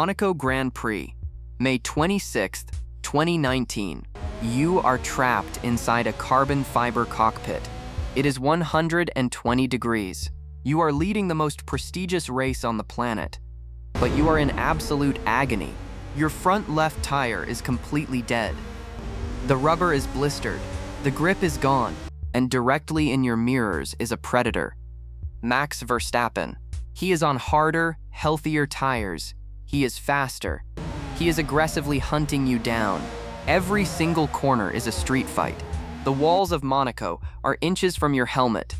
Monaco Grand Prix, May 26, 2019. You are trapped inside a carbon fiber cockpit. It is 120 degrees. You are leading the most prestigious race on the planet, but you are in absolute agony. Your front left tire is completely dead. The rubber is blistered, the grip is gone, and directly in your mirrors is a predator. Max Verstappen. He is on harder, healthier tires. He is faster. He is aggressively hunting you down. Every single corner is a street fight. The walls of Monaco are inches from your helmet.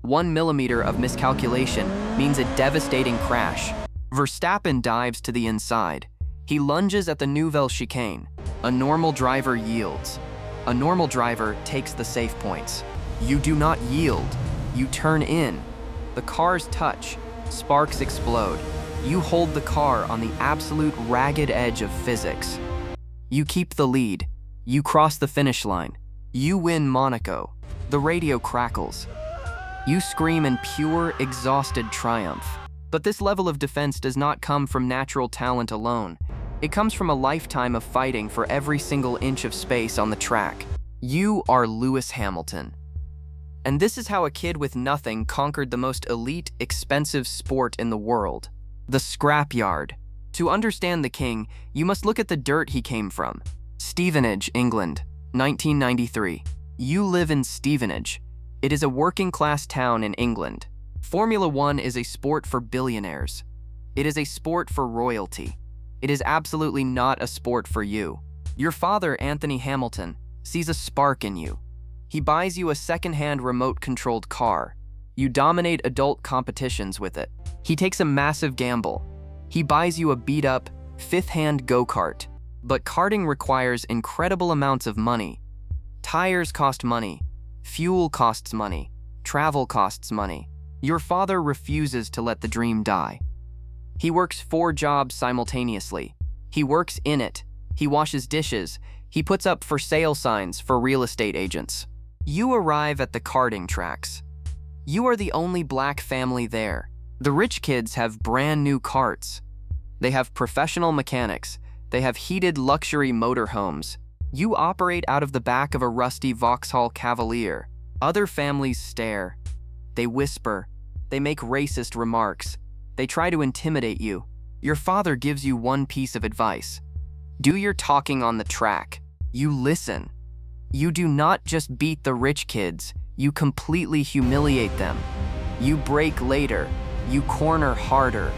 1 millimeter of miscalculation means a devastating crash. Verstappen dives to the inside. He lunges at the Nouvelle chicane. A normal driver yields. A normal driver takes the safe points. You do not yield. You turn in. The cars touch. Sparks explode. You hold the car on the absolute ragged edge of physics. You keep the lead. You cross the finish line. You win Monaco. The radio crackles. You scream in pure, exhausted triumph. But this level of defense does not come from natural talent alone. It comes from a lifetime of fighting for every single inch of space on the track. You are Lewis Hamilton. And this is how a kid with nothing conquered the most elite, expensive sport in the world. The scrapyard. To understand the king, you must look at the dirt he came from. Stevenage, England, 1993. You live in Stevenage. It is a working-class town in England. Formula One is a sport for billionaires. It is a sport for royalty. It is absolutely not a sport for you. Your father, Anthony Hamilton, sees a spark in you. He buys you a second-hand remote-controlled car. You dominate adult competitions with it. He takes a massive gamble. He buys you a beat-up, fifth-hand go-kart. But karting requires incredible amounts of money. Tires cost money. Fuel costs money. Travel costs money. Your father refuses to let the dream die. He works 4 jobs simultaneously. He works in it. He washes dishes. He puts up for sale signs for real estate agents. You arrive at the karting tracks. You are the only black family there. The rich kids have brand new karts. They have professional mechanics. They have heated luxury motorhomes. You operate out of the back of a rusty Vauxhall Cavalier. Other families stare. They whisper. They make racist remarks. They try to intimidate you. Your father gives you one piece of advice. Do your talking on the track. You listen. You do not just beat the rich kids, you completely humiliate them. You brake later. You corner harder.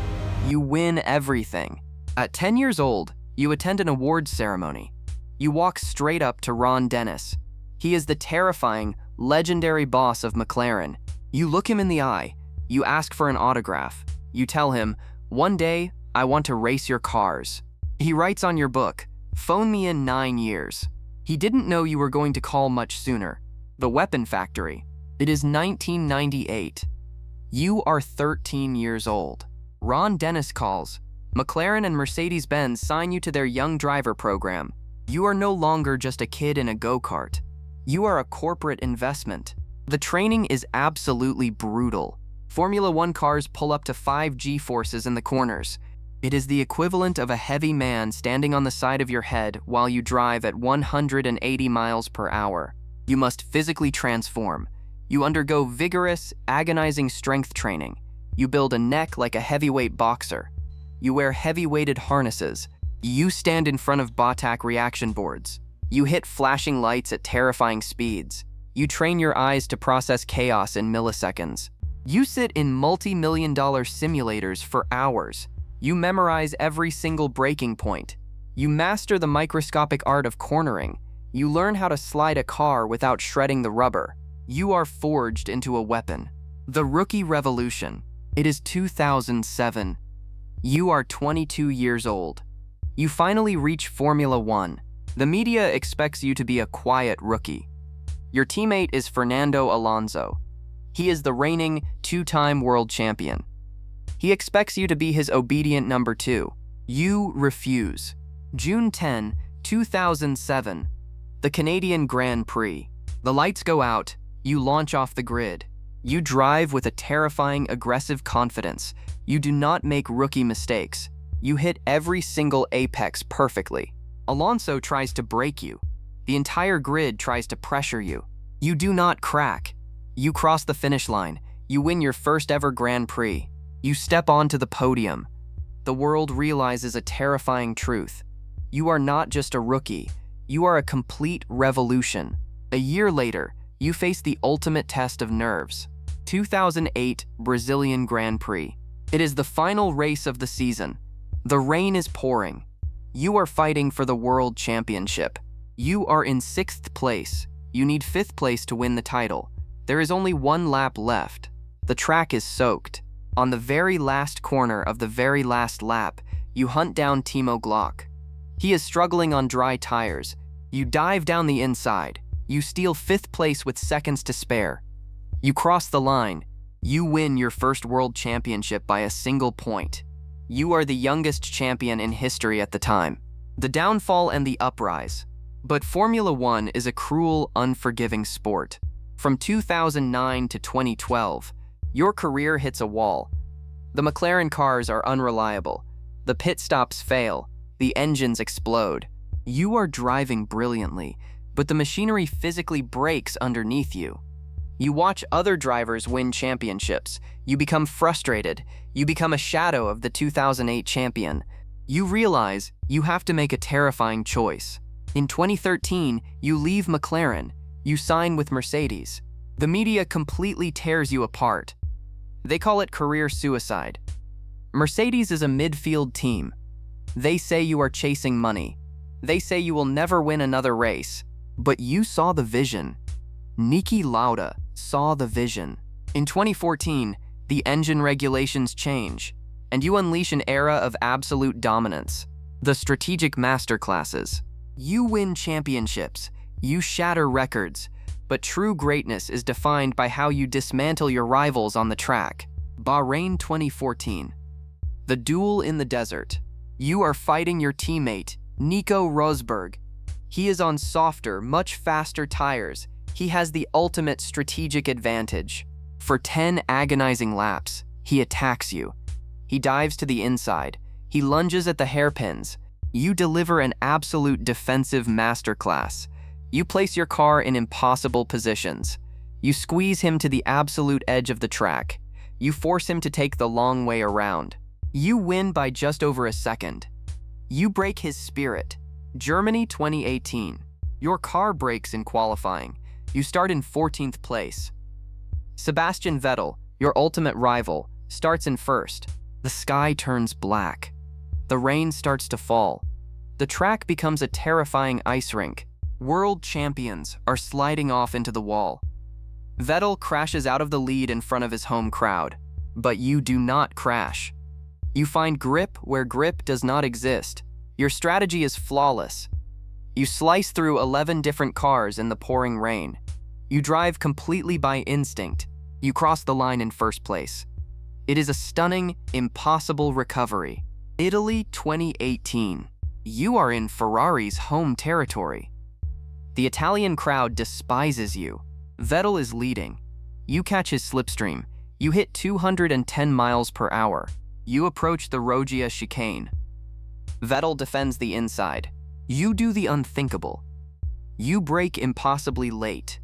You win everything. At 10 years old, you attend an awards ceremony. You walk straight up to Ron Dennis. He is the terrifying, legendary boss of McLaren. You look him in the eye. You ask for an autograph. You tell him, "One day, I want to race your cars." He writes on your book, "Phone me in 9 years." He didn't know you were going to call much sooner. The Weapon Factory. It is 1998. You are 13 years old. Ron Dennis calls. McLaren and Mercedes-Benz sign you to their young driver program. You are no longer just a kid in a go-kart. You are a corporate investment. The training is absolutely brutal. Formula One cars pull up to 5 G-forces in the corners. It is the equivalent of a heavy man standing on the side of your head while you drive at 180 miles per hour. You must physically transform. You undergo vigorous, agonizing strength training. You build a neck like a heavyweight boxer. You wear heavy-weighted harnesses. You stand in front of BOTAC reaction boards. You hit flashing lights at terrifying speeds. You train your eyes to process chaos in milliseconds. You sit in multi-million-dollar simulators for hours. You memorize every single braking point. You master the microscopic art of cornering. You learn how to slide a car without shredding the rubber. You are forged into a weapon. The Rookie Revolution. It is 2007. You are 22 years old. You finally reach Formula One. The media expects you to be a quiet rookie. Your teammate is Fernando Alonso. He is the reigning 2-time world champion. He expects you to be his obedient number 2. You refuse. June 10, 2007. The Canadian Grand Prix. The lights go out. You launch off the grid. You drive with a terrifying, aggressive confidence. You do not make rookie mistakes. You hit every single apex perfectly. Alonso tries to break you. The entire grid tries to pressure you. You do not crack. You cross the finish line. You win your first ever Grand Prix. You step onto the podium. The world realizes a terrifying truth. You are not just a rookie. You are a complete revolution. A year later, you face the ultimate test of nerves. 2008 Brazilian Grand Prix. It is the final race of the season. The rain is pouring. You are fighting for the World Championship. You are in 6th place. You need 5th place to win the title. There is only 1 lap left. The track is soaked. On the very last corner of the very last lap, you hunt down Timo Glock. He is struggling on dry tires. You dive down the inside. You steal 5th place with seconds to spare. You cross the line. You win your first World Championship by a single point. You are the youngest champion in history at the time. The Downfall and The Uprise. But Formula One is a cruel, unforgiving sport. From 2009 to 2012, your career hits a wall. The McLaren cars are unreliable. The pit stops fail. The engines explode. You are driving brilliantly, but the machinery physically breaks underneath you. You watch other drivers win championships. You become frustrated. You become a shadow of the 2008 champion. You realize you have to make a terrifying choice. In 2013, you leave McLaren. You sign with Mercedes. The media completely tears you apart. They call it career suicide. Mercedes is a midfield team. They say you are chasing money. They say you will never win another race. But you saw the vision. Niki Lauda saw the vision. In 2014, the engine regulations change, and you unleash an era of absolute dominance. The Strategic Masterclasses. You win championships. You shatter records. But true greatness is defined by how you dismantle your rivals on the track. Bahrain 2014. The duel in the desert. You are fighting your teammate, Nico Rosberg. He is on softer, much faster tires. He has the ultimate strategic advantage. For 10 agonizing laps, he attacks you. He dives to the inside. He lunges at the hairpins. You deliver an absolute defensive masterclass. You place your car in impossible positions. You squeeze him to the absolute edge of the track. You force him to take the long way around. You win by just over a second. You break his spirit. Germany 2018. Your car breaks in qualifying. You start in 14th place. Sebastian Vettel, your ultimate rival, starts in 1st. The sky turns black. The rain starts to fall. The track becomes a terrifying ice rink. World champions are sliding off into the wall. Vettel crashes out of the lead in front of his home crowd. But you do not crash. You find grip where grip does not exist. Your strategy is flawless. You slice through 11 different cars in the pouring rain. You drive completely by instinct. You cross the line in 1st place. It is a stunning, impossible recovery. Italy 2018. You are in Ferrari's home territory. The Italian crowd despises you. Vettel is leading. You catch his slipstream. You hit 210 miles per hour. You approach the Roggia chicane. Vettel defends the inside. You do the unthinkable. You brake impossibly late.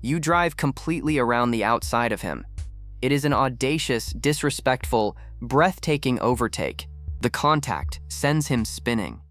You drive completely around the outside of him. It is an audacious, disrespectful, breathtaking overtake. The contact sends him spinning.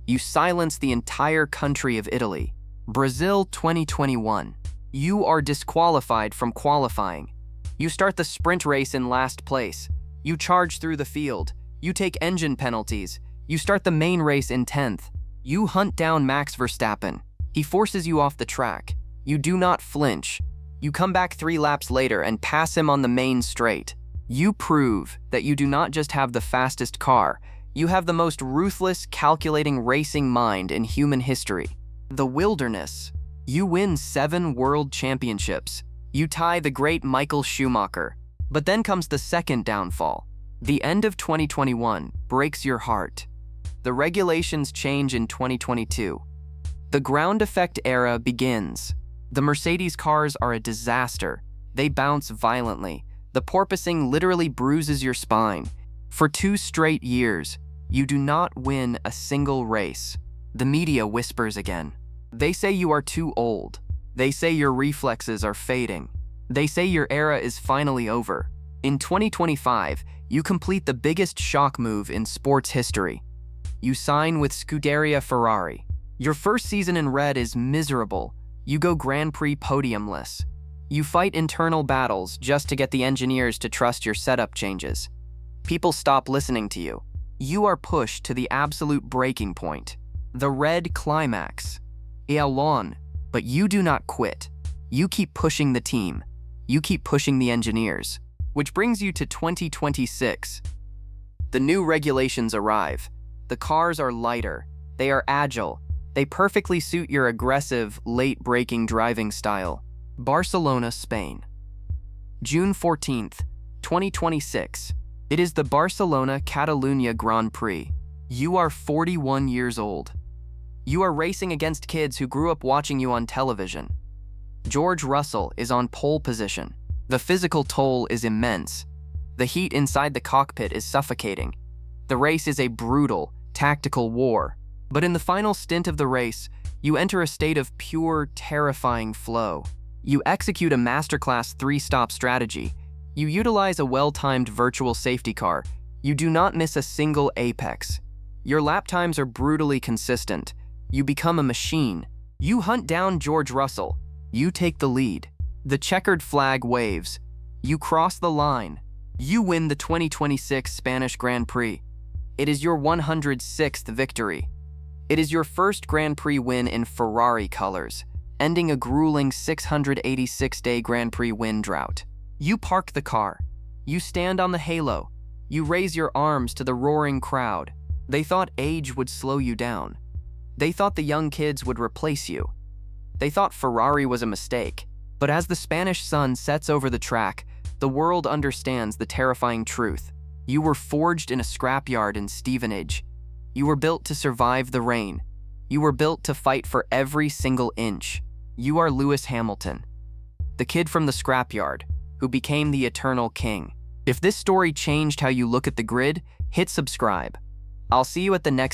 You silence the entire country of Italy. Brazil 2021. You are disqualified from qualifying. You start the sprint race in last place. You charge through the field. You take engine penalties. You start the main race in 10th. You hunt down Max Verstappen. He forces you off the track. You do not flinch. You come back 3 laps later and pass him on the main straight. You prove that you do not just have the fastest car, you have the most ruthless, calculating racing mind in human history. The wilderness. You win 7 world championships. You tie the great Michael Schumacher. But then comes the second downfall. The end of 2021 breaks your heart. The regulations change in 2022. The ground effect era begins. The Mercedes cars are a disaster. They bounce violently. The porpoising literally bruises your spine. For 2 straight years, You do not win a single race. The media whispers again. They say you are too old. They say your reflexes are fading. They say your era is finally over. In 2025, you complete the biggest shock move in sports history. You sign with Scuderia Ferrari. Your first season in red is miserable. You go Grand Prix podiumless. You fight internal battles just to get the engineers to trust your setup changes. People stop listening to you. You are pushed to the absolute breaking point. The Red Climax. Outrun. But you do not quit. You keep pushing the team. You keep pushing the engineers. Which brings you to 2026. The new regulations arrive. The cars are lighter. They are agile. They perfectly suit your aggressive, late-braking driving style. Barcelona, Spain. June 14th, 2026. It is the Barcelona-Catalunya Grand Prix. You are 41 years old. You are racing against kids who grew up watching you on television. George Russell is on pole position. The physical toll is immense. The heat inside the cockpit is suffocating. The race is a brutal, tactical war. But in the final stint of the race, you enter a state of pure, terrifying flow. You execute a masterclass 3-stop strategy. You utilize a well-timed virtual safety car. You do not miss a single apex. Your lap times are brutally consistent. You become a machine. You hunt down George Russell. You take the lead. The checkered flag waves. You cross the line. You win the 2026 Spanish Grand Prix. It is your 106th victory. It is your first Grand Prix win in Ferrari colors, ending a grueling 686-day Grand Prix win drought. You park the car. You stand on the halo. You raise your arms to the roaring crowd. They thought age would slow you down. They thought the young kids would replace you. They thought Ferrari was a mistake. But as the Spanish sun sets over the track, the world understands the terrifying truth. You were forged in a scrapyard in Stevenage. You were built to survive the rain. You were built to fight for every single inch. You are Lewis Hamilton, the kid from the scrapyard, who became the eternal king. If this story changed how you look at the grid, hit subscribe. I'll see you at the next